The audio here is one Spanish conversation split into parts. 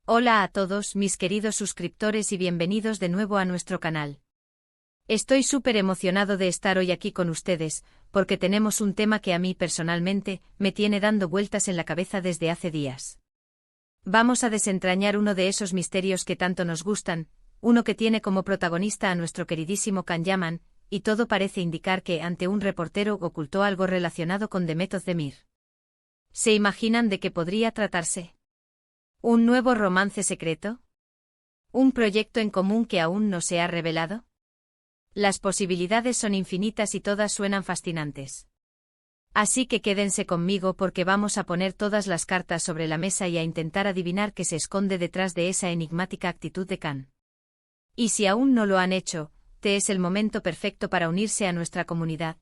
Hola a todos mis queridos suscriptores y bienvenidos de nuevo a nuestro canal. Estoy súper emocionado de estar hoy aquí con ustedes, porque tenemos un tema que a mí personalmente me tiene dando vueltas en la cabeza desde hace días. Vamos a desentrañar uno de esos misterios que tanto nos gustan, uno que tiene como protagonista a nuestro queridísimo Can Yaman, y todo parece indicar que ante un reportero ocultó algo relacionado con Demet Özdemir. ¿Se imaginan de qué podría tratarse? ¿Un nuevo romance secreto? ¿Un proyecto en común que aún no se ha revelado? Las posibilidades son infinitas y todas suenan fascinantes. Así que quédense conmigo porque vamos a poner todas las cartas sobre la mesa y a intentar adivinar qué se esconde detrás de esa enigmática actitud de Can. Y si aún no lo han hecho, este es el momento perfecto para unirse a nuestra comunidad.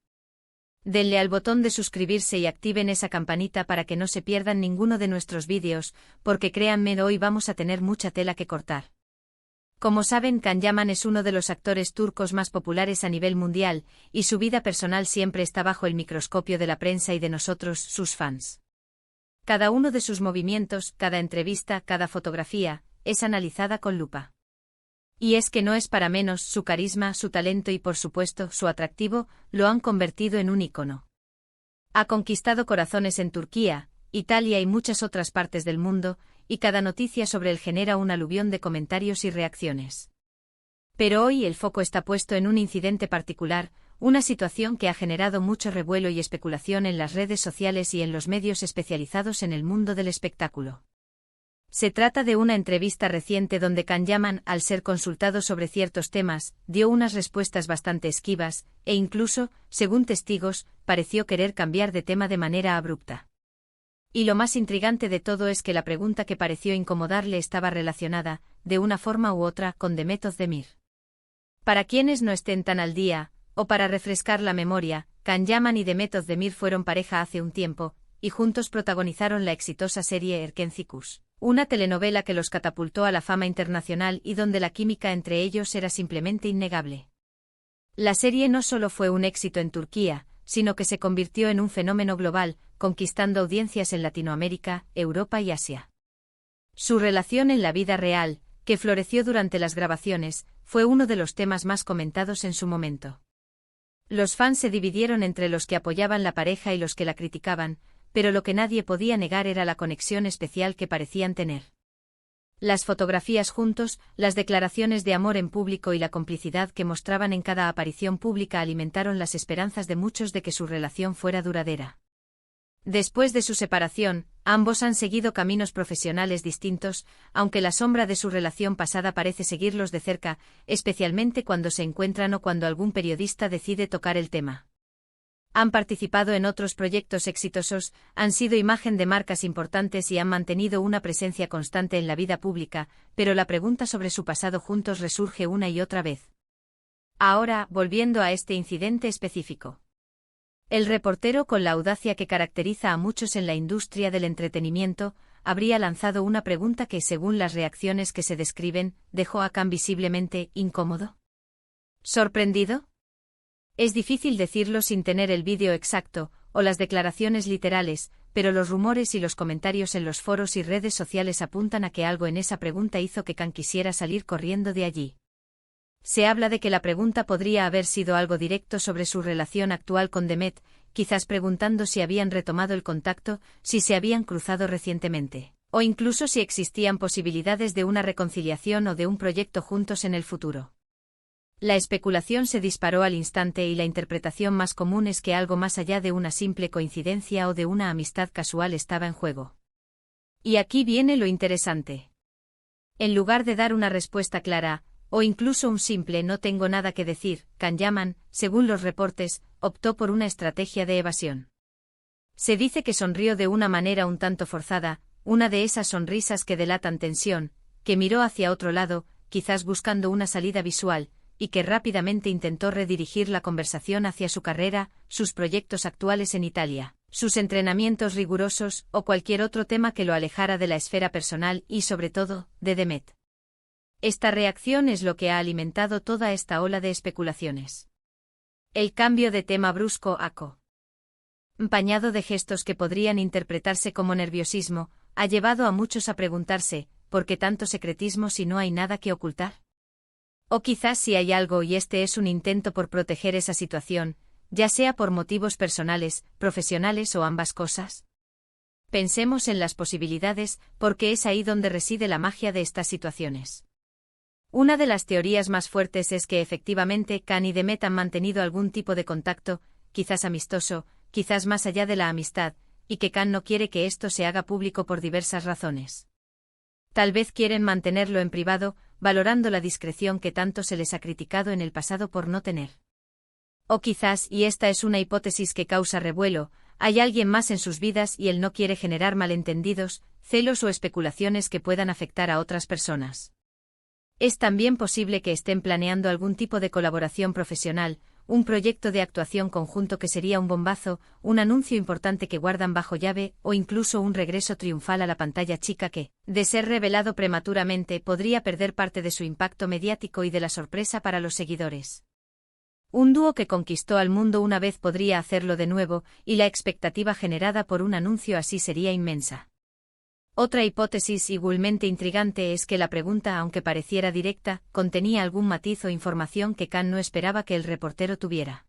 Denle al botón de suscribirse y activen esa campanita para que no se pierdan ninguno de nuestros vídeos, porque créanme, hoy vamos a tener mucha tela que cortar. Como saben, Can Yaman es uno de los actores turcos más populares a nivel mundial, y su vida personal siempre está bajo el microscopio de la prensa y de nosotros, sus fans. Cada uno de sus movimientos, cada entrevista, cada fotografía, es analizada con lupa. Y es que no es para menos, su carisma, su talento y por supuesto, su atractivo, lo han convertido en un ícono. Ha conquistado corazones en Turquía, Italia y muchas otras partes del mundo, y cada noticia sobre él genera un aluvión de comentarios y reacciones. Pero hoy el foco está puesto en un incidente particular, una situación que ha generado mucho revuelo y especulación en las redes sociales y en los medios especializados en el mundo del espectáculo. Se trata de una entrevista reciente donde Can Yaman, al ser consultado sobre ciertos temas, dio unas respuestas bastante esquivas, e incluso, según testigos, pareció querer cambiar de tema de manera abrupta. Y lo más intrigante de todo es que la pregunta que pareció incomodarle estaba relacionada, de una forma u otra, con Demet Özdemir. Para quienes no estén tan al día, o para refrescar la memoria, Can Yaman y Demet Özdemir fueron pareja hace un tiempo, y juntos protagonizaron la exitosa serie Erkenci, una telenovela que los catapultó a la fama internacional y donde la química entre ellos era simplemente innegable. La serie no solo fue un éxito en Turquía, sino que se convirtió en un fenómeno global, conquistando audiencias en Latinoamérica, Europa y Asia. Su relación en la vida real, que floreció durante las grabaciones, fue uno de los temas más comentados en su momento. Los fans se dividieron entre los que apoyaban la pareja y los que la criticaban, pero lo que nadie podía negar era la conexión especial que parecían tener. Las fotografías juntos, las declaraciones de amor en público y la complicidad que mostraban en cada aparición pública alimentaron las esperanzas de muchos de que su relación fuera duradera. Después de su separación, ambos han seguido caminos profesionales distintos, aunque la sombra de su relación pasada parece seguirlos de cerca, especialmente cuando se encuentran o cuando algún periodista decide tocar el tema. Han participado en otros proyectos exitosos, han sido imagen de marcas importantes y han mantenido una presencia constante en la vida pública, pero la pregunta sobre su pasado juntos resurge una y otra vez. Ahora, volviendo a este incidente específico. El reportero, con la audacia que caracteriza a muchos en la industria del entretenimiento, habría lanzado una pregunta que, según las reacciones que se describen, dejó a Can visiblemente incómodo. ¿Sorprendido? Es difícil decirlo sin tener el vídeo exacto, o las declaraciones literales, pero los rumores y los comentarios en los foros y redes sociales apuntan a que algo en esa pregunta hizo que Can quisiera salir corriendo de allí. Se habla de que la pregunta podría haber sido algo directo sobre su relación actual con Demet, quizás preguntando si habían retomado el contacto, si se habían cruzado recientemente, o incluso si existían posibilidades de una reconciliación o de un proyecto juntos en el futuro. La especulación se disparó al instante y la interpretación más común es que algo más allá de una simple coincidencia o de una amistad casual estaba en juego. Y aquí viene lo interesante. En lugar de dar una respuesta clara, o incluso un simple "no tengo nada que decir", Can Yaman, según los reportes, optó por una estrategia de evasión. Se dice que sonrió de una manera un tanto forzada, una de esas sonrisas que delatan tensión, que miró hacia otro lado, quizás buscando una salida visual, y que rápidamente intentó redirigir la conversación hacia su carrera, sus proyectos actuales en Italia, sus entrenamientos rigurosos o cualquier otro tema que lo alejara de la esfera personal y, sobre todo, de Demet. Esta reacción es lo que ha alimentado toda esta ola de especulaciones. El cambio de tema brusco, acompañado de gestos que podrían interpretarse como nerviosismo, ha llevado a muchos a preguntarse, ¿por qué tanto secretismo si no hay nada que ocultar? O quizás sí hay algo y este es un intento por proteger esa situación, ya sea por motivos personales, profesionales o ambas cosas. Pensemos en las posibilidades, porque es ahí donde reside la magia de estas situaciones. Una de las teorías más fuertes es que efectivamente Khan y Demet han mantenido algún tipo de contacto, quizás amistoso, quizás más allá de la amistad, y que Khan no quiere que esto se haga público por diversas razones. Tal vez quieren mantenerlo en privado, valorando la discreción que tanto se les ha criticado en el pasado por no tener. O quizás, y esta es una hipótesis que causa revuelo, hay alguien más en sus vidas y él no quiere generar malentendidos, celos o especulaciones que puedan afectar a otras personas. Es también posible que estén planeando algún tipo de colaboración profesional, un proyecto de actuación conjunto que sería un bombazo, un anuncio importante que guardan bajo llave o incluso un regreso triunfal a la pantalla chica que, de ser revelado prematuramente, podría perder parte de su impacto mediático y de la sorpresa para los seguidores. Un dúo que conquistó al mundo una vez podría hacerlo de nuevo, y la expectativa generada por un anuncio así sería inmensa. Otra hipótesis igualmente intrigante es que la pregunta, aunque pareciera directa, contenía algún matiz o información que Khan no esperaba que el reportero tuviera.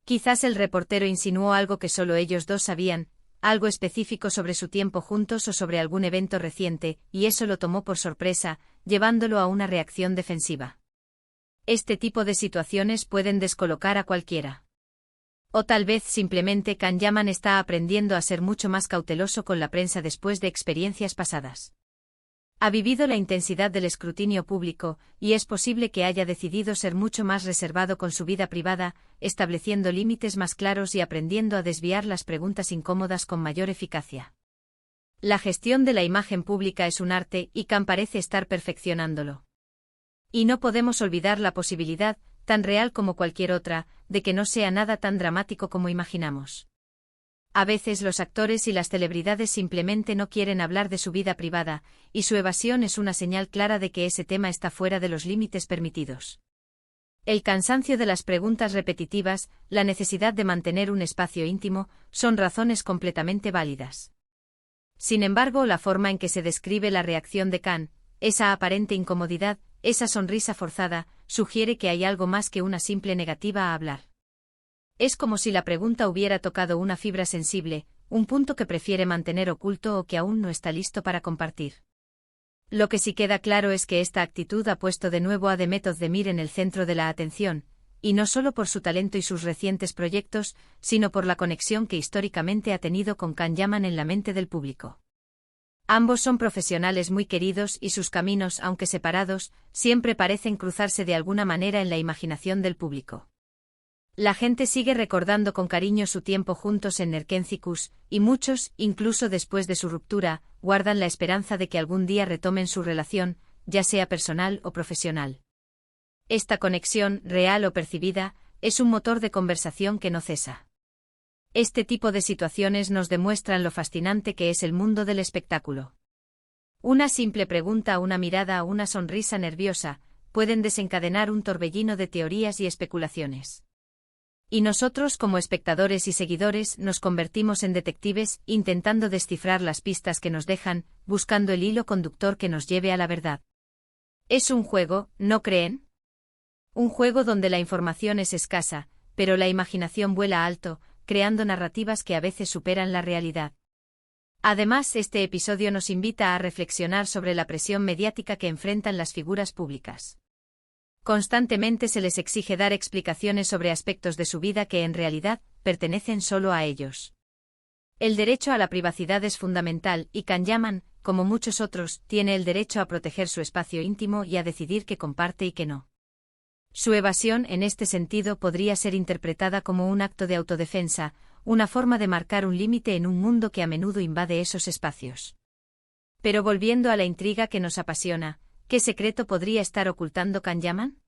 Quizás el reportero insinuó algo que solo ellos dos sabían, algo específico sobre su tiempo juntos o sobre algún evento reciente, y eso lo tomó por sorpresa, llevándolo a una reacción defensiva. Este tipo de situaciones pueden descolocar a cualquiera. O tal vez simplemente Khan Yaman está aprendiendo a ser mucho más cauteloso con la prensa después de experiencias pasadas. Ha vivido la intensidad del escrutinio público, y es posible que haya decidido ser mucho más reservado con su vida privada, estableciendo límites más claros y aprendiendo a desviar las preguntas incómodas con mayor eficacia. La gestión de la imagen pública es un arte y Khan parece estar perfeccionándolo. Y no podemos olvidar la posibilidad, tan real como cualquier otra, de que no sea nada tan dramático como imaginamos. A veces los actores y las celebridades simplemente no quieren hablar de su vida privada, y su evasión es una señal clara de que ese tema está fuera de los límites permitidos. El cansancio de las preguntas repetitivas, la necesidad de mantener un espacio íntimo, son razones completamente válidas. Sin embargo, la forma en que se describe la reacción de Khan, esa aparente incomodidad, esa sonrisa forzada, sugiere que hay algo más que una simple negativa a hablar. Es como si la pregunta hubiera tocado una fibra sensible, un punto que prefiere mantener oculto o que aún no está listo para compartir. Lo que sí queda claro es que esta actitud ha puesto de nuevo a Demet Özdemir en el centro de la atención, y no solo por su talento y sus recientes proyectos, sino por la conexión que históricamente ha tenido con Khan Yaman en la mente del público. Ambos son profesionales muy queridos y sus caminos, aunque separados, siempre parecen cruzarse de alguna manera en la imaginación del público. La gente sigue recordando con cariño su tiempo juntos en Nerkenzikus, y muchos, incluso después de su ruptura, guardan la esperanza de que algún día retomen su relación, ya sea personal o profesional. Esta conexión, real o percibida, es un motor de conversación que no cesa. Este tipo de situaciones nos demuestran lo fascinante que es el mundo del espectáculo. Una simple pregunta, una mirada o una sonrisa nerviosa, pueden desencadenar un torbellino de teorías y especulaciones. Y nosotros, como espectadores y seguidores, nos convertimos en detectives, intentando descifrar las pistas que nos dejan, buscando el hilo conductor que nos lleve a la verdad. Es un juego, ¿no creen? Un juego donde la información es escasa, pero la imaginación vuela alto, creando narrativas que a veces superan la realidad. Además, este episodio nos invita a reflexionar sobre la presión mediática que enfrentan las figuras públicas. Constantemente se les exige dar explicaciones sobre aspectos de su vida que en realidad pertenecen solo a ellos. El derecho a la privacidad es fundamental y Khan Yaman, como muchos otros, tiene el derecho a proteger su espacio íntimo y a decidir qué comparte y qué no. Su evasión, en este sentido, podría ser interpretada como un acto de autodefensa, una forma de marcar un límite en un mundo que a menudo invade esos espacios. Pero volviendo a la intriga que nos apasiona, ¿qué secreto podría estar ocultando Khan Yaman?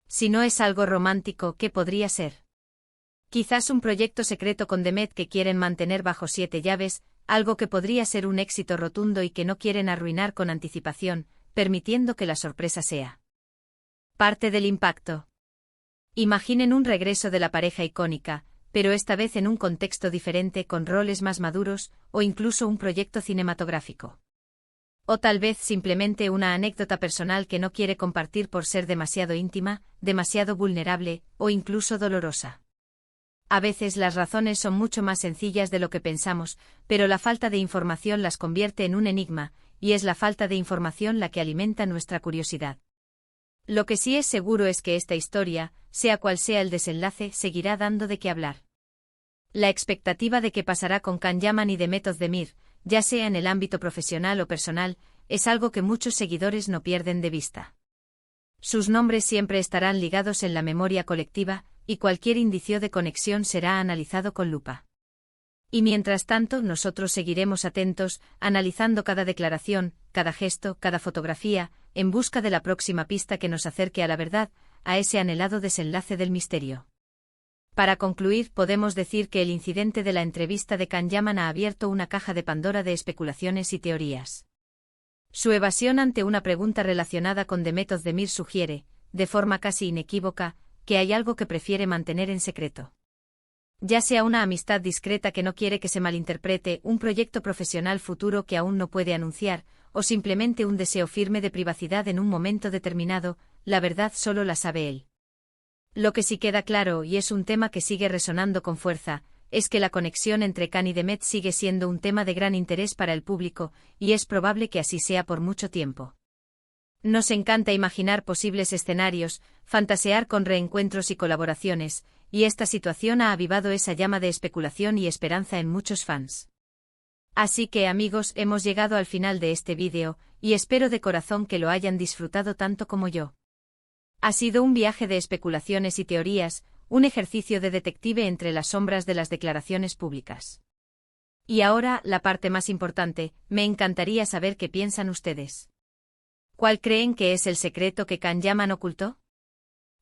Si no es algo romántico, ¿qué podría ser? Quizás un proyecto secreto con Demet que quieren mantener bajo 7 llaves, algo que podría ser un éxito rotundo y que no quieren arruinar con anticipación, permitiendo que la sorpresa sea parte del impacto. Imaginen un regreso de la pareja icónica, pero esta vez en un contexto diferente con roles más maduros, o incluso un proyecto cinematográfico. O tal vez simplemente una anécdota personal que no quiere compartir por ser demasiado íntima, demasiado vulnerable, o incluso dolorosa. A veces las razones son mucho más sencillas de lo que pensamos, pero la falta de información las convierte en un enigma, y es la falta de información la que alimenta nuestra curiosidad. Lo que sí es seguro es que esta historia, sea cual sea el desenlace, seguirá dando de qué hablar. La expectativa de qué pasará con Can Yaman y Demet Özdemir, ya sea en el ámbito profesional o personal, es algo que muchos seguidores no pierden de vista. Sus nombres siempre estarán ligados en la memoria colectiva, y cualquier indicio de conexión será analizado con lupa. Y mientras tanto nosotros seguiremos atentos, analizando cada declaración, cada gesto, cada fotografía, en busca de la próxima pista que nos acerque a la verdad, a ese anhelado desenlace del misterio. Para concluir, podemos decir que el incidente de la entrevista de Can Yaman ha abierto una caja de Pandora de especulaciones y teorías. Su evasión ante una pregunta relacionada con Demet Özdemir sugiere, de forma casi inequívoca, que hay algo que prefiere mantener en secreto. Ya sea una amistad discreta que no quiere que se malinterprete, un proyecto profesional futuro que aún no puede anunciar, o simplemente un deseo firme de privacidad en un momento determinado, la verdad solo la sabe él. Lo que sí queda claro, y es un tema que sigue resonando con fuerza, es que la conexión entre Can y Demet sigue siendo un tema de gran interés para el público, y es probable que así sea por mucho tiempo. Nos encanta imaginar posibles escenarios, fantasear con reencuentros y colaboraciones, y esta situación ha avivado esa llama de especulación y esperanza en muchos fans. Así que amigos, hemos llegado al final de este vídeo, y espero de corazón que lo hayan disfrutado tanto como yo. Ha sido un viaje de especulaciones y teorías, un ejercicio de detective entre las sombras de las declaraciones públicas. Y ahora, la parte más importante, me encantaría saber qué piensan ustedes. ¿Cuál creen que es el secreto que Can Yaman ocultó?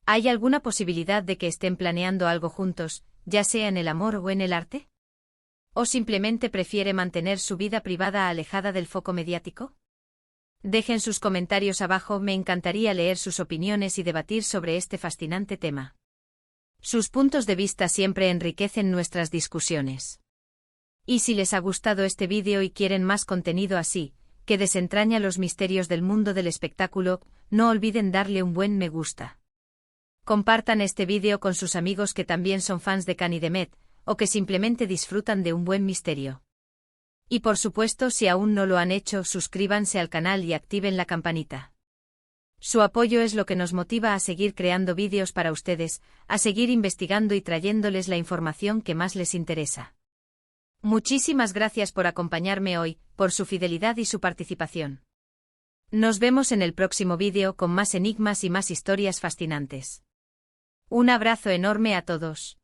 ¿Hay alguna posibilidad de que estén planeando algo juntos, ya sea en el amor o en el arte? ¿O simplemente prefiere mantener su vida privada alejada del foco mediático? Dejen sus comentarios abajo, me encantaría leer sus opiniones y debatir sobre este fascinante tema. Sus puntos de vista siempre enriquecen nuestras discusiones. Y si les ha gustado este vídeo y quieren más contenido así, que desentraña los misterios del mundo del espectáculo, no olviden darle un buen me gusta. Compartan este vídeo con sus amigos que también son fans de Can y Demet, o que simplemente disfrutan de un buen misterio. Y por supuesto, si aún no lo han hecho, suscríbanse al canal y activen la campanita. Su apoyo es lo que nos motiva a seguir creando vídeos para ustedes, a seguir investigando y trayéndoles la información que más les interesa. Muchísimas gracias por acompañarme hoy, por su fidelidad y su participación. Nos vemos en el próximo vídeo con más enigmas y más historias fascinantes. Un abrazo enorme a todos.